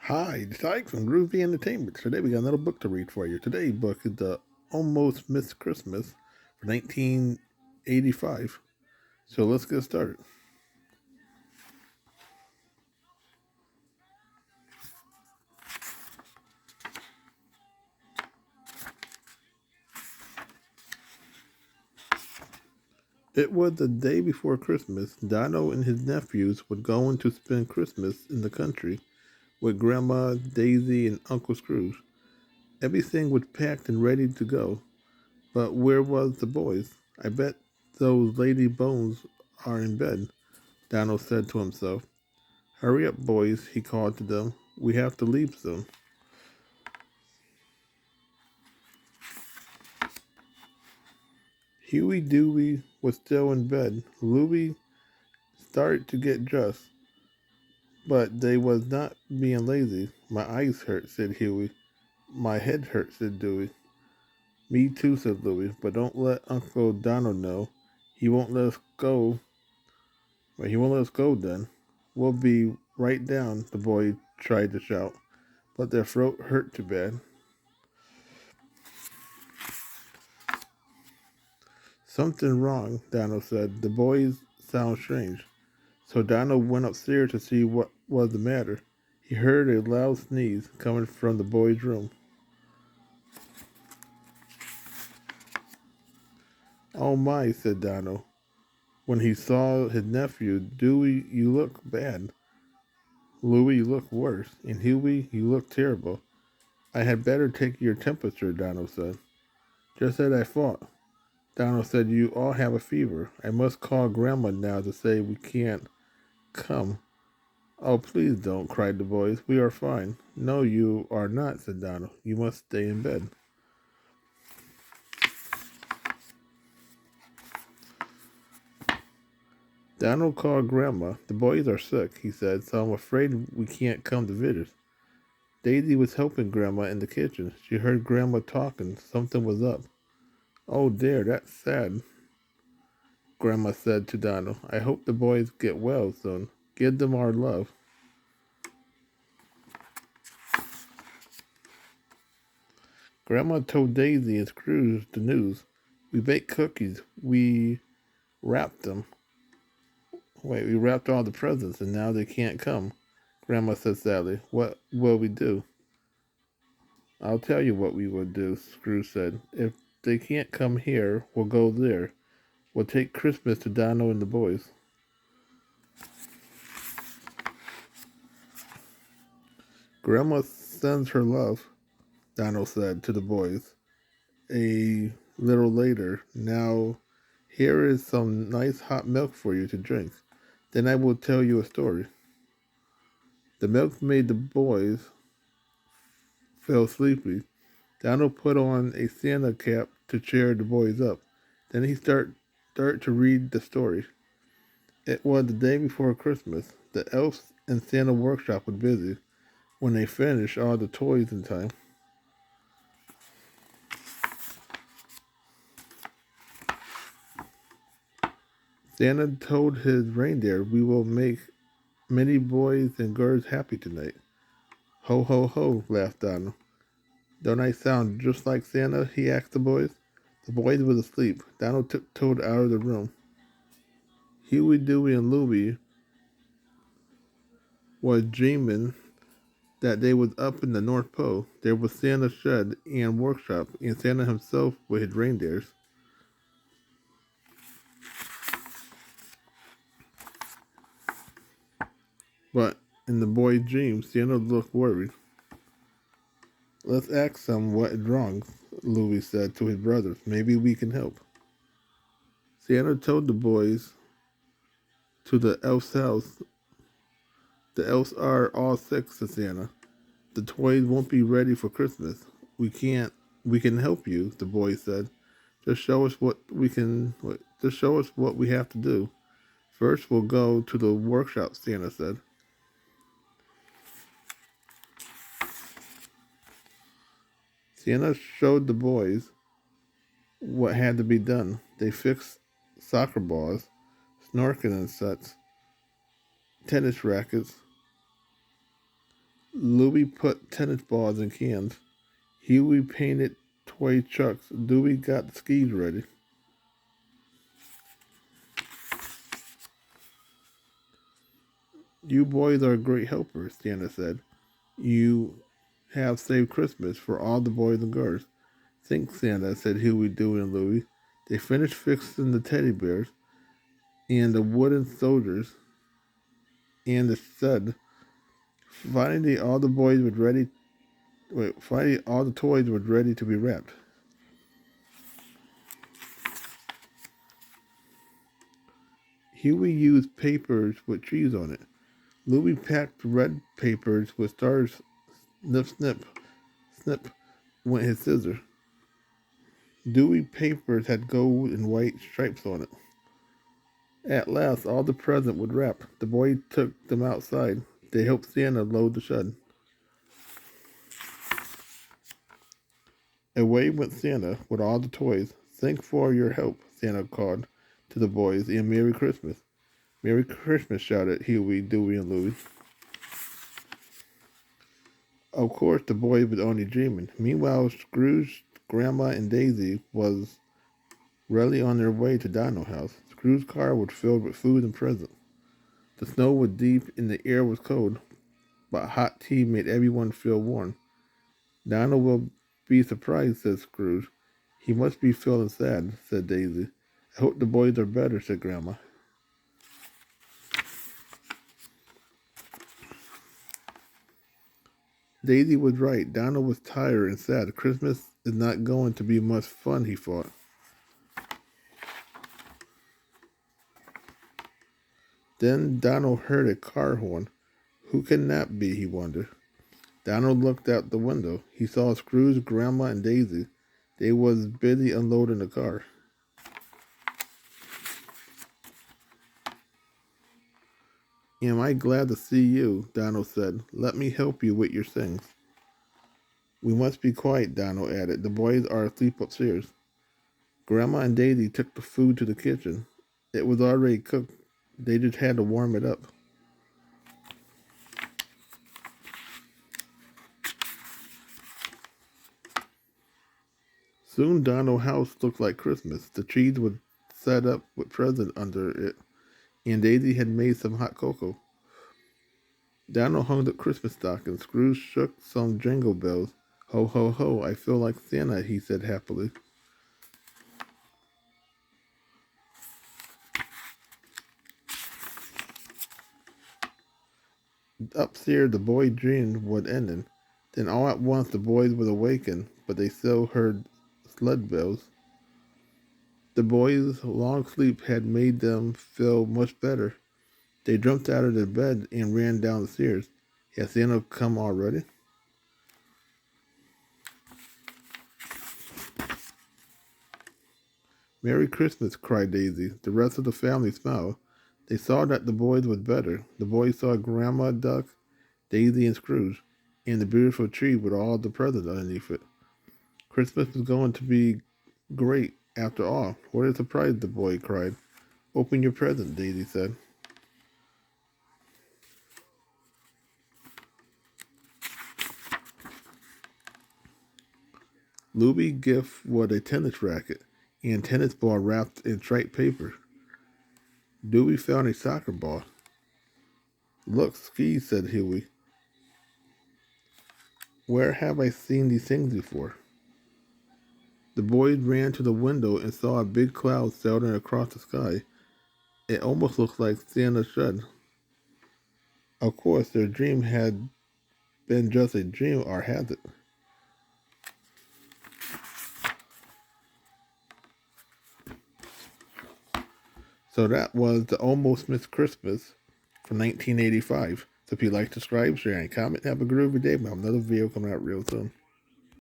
Hi, it's Ike from Groovy Entertainment. Today we got another book to read for you. Today's book is The Almost Missed Christmas for 1985. So let's get started. It was the day before Christmas. Dino and his nephews were going to spend Christmas in the country with Grandma, Daisy, and Uncle Scrooge. Everything was packed and ready to go. But where was the boys? I bet those lady bones are in bed, Dino said to himself. Hurry up, boys, he called to them. We have to leave soon. Huey Dewey was still in bed. Louie started to get dressed, but they was not being lazy. My eyes hurt, said Huey. My head hurts, said Dewey. Me too, said Louie, but don't let Uncle Donald know. He won't let us go. Well, he won't let us go then. We'll be right down, the boy tried to shout, but their throat hurt too bad. Something wrong, Donald said. The boys sound strange. So Donald went upstairs to see what was the matter. He heard a loud sneeze coming from the boy's room. Oh my, said Donald. When he saw his nephew, Dewey, you look bad. Louie, you look worse. And Huey, you look terrible. I had better take your temperature, Donald said. Just as I thought. Donald said, you all have a fever. I must call Grandma now to say we can't come. Oh, please don't, cried the boys. We are fine. No, you are not, said Donald. You must stay in bed. Donald called Grandma. The boys are sick, he said, so I'm afraid we can't come to visit. Daisy was helping Grandma in the kitchen. She heard Grandma talking. Something was up. Oh dear, that's sad, Grandma said to Donald. I hope the boys get well soon. Give them our love. Grandma told Daisy and Scrooge the news. We baked cookies. Wrapped them. We wrapped all the presents and now they can't come. Grandma said sadly. What will we do? I'll tell you what we will do, Scrooge said. If they can't come here, we'll go there. We'll take Christmas to Dino and the boys. Grandma sends her love, Dino said to the boys. A little later, now here is some nice hot milk for you to drink. Then I will tell you a story. The milk made the boys feel sleepy. Donald put on a Santa cap to cheer the boys up. Then he started to read the story. It was the day before Christmas. The elves in Santa workshop were busy. When they finished all the toys in time, Santa told his reindeer, "We will make many boys and girls happy tonight." Ho ho ho! Laughed Donald. Don't I sound just like Santa? He asked the boys. The boys were asleep. Donald tiptoed out of the room. Huey, Dewey, and Louie was dreaming that they was up in the North Pole. There was Santa's shed and workshop, and Santa himself with his reindeers. But in the boy's dreams, Santa looked worried. Let's ask him what is wrong, Louis said to his brothers. Maybe we can help. Santa told the boys to the elf's house. The elves are all sick, said Santa. The toys won't be ready for Christmas. We can help you, the boy said. Just show us what we can just show us what we have to do. First we'll go to the workshop, Santa said. Santa showed the boys what had to be done. They fixed soccer balls, snorkeling sets, tennis rackets, Louie put tennis balls in cans. Huey painted toy trucks. Dewey got the skis ready. You boys are great helpers, Santa said. You have saved Christmas for all the boys and girls. Thanks, Santa, said Huey, Dewey, and Louie. They finished fixing the teddy bears and the wooden soldiers and the shed. Finally, all the boys were ready. Finally, all the toys were ready to be wrapped. Huey used papers with trees on it. Louie packed red papers with stars. Snip, snip, snip went his scissors. Dewey papers had gold and white stripes on it. At last, all the presents would wrap. The boy took them outside. They helped Santa load the shed. Away went Santa with all the toys. Thanks for your help, Santa called to the boys, and Merry Christmas. Merry Christmas, shouted Huey, Dewey, and Louie. Of course, the boy was only dreaming. Meanwhile, Scrooge, Grandma, and Daisy was really on their way to Dino House. Scrooge's car was filled with food and presents. The snow was deep and the air was cold, but hot tea made everyone feel warm. Dino will be surprised, said Scrooge. He must be feeling sad, said Daisy. I hope the boys are better, said Grandma. Daisy was right. Dino was tired and sad. Christmas is not going to be much fun, he thought. Then Dino heard a car horn. Who can that be, he wondered. Dino looked out the window. He saw Scrooge, Grandma, and Daisy. They was busy unloading the car. Am I glad to see you, Dino said. Let me help you with your things. We must be quiet, Dino added. The boys are asleep upstairs. Grandma and Daisy took the food to the kitchen. It was already cooked. They just had to warm it up. Soon Dino house looked like Christmas. The trees were set up with presents under it, and Daisy had made some hot cocoa. Dino hung the Christmas stockings. Scrooge shook some jingle bells. Ho, ho, ho, I feel like Santa, he said happily. Upstairs, the boy dreamed was ending. Then all at once the boys would awaken, but they still heard sled bells. The boys' long sleep had made them feel much better. They jumped out of their bed and ran down the stairs. Has Santa come already? Merry Christmas, cried Daisy. The rest of the family smiled. They saw that the boys was better. The boys saw Grandma Duck, Daisy, and Scrooge, and the beautiful tree with all the presents underneath it. Christmas was going to be great after all. What a surprise, the boy cried. Open your present, Daisy said. Louie's gift was a tennis racket and tennis ball wrapped in striped paper. Dewey found a soccer ball. Look, skis, said Huey. Where have I seen these things before? The boys ran to the window and saw a big cloud sailing across the sky. It almost looked like Santa's shed. Of course, their dream had been just a dream, or had it? So that was the Almost Missed Christmas from 1985. So if you like, subscribe, share, and comment. Have a groovy day. We'll have another video coming out real soon.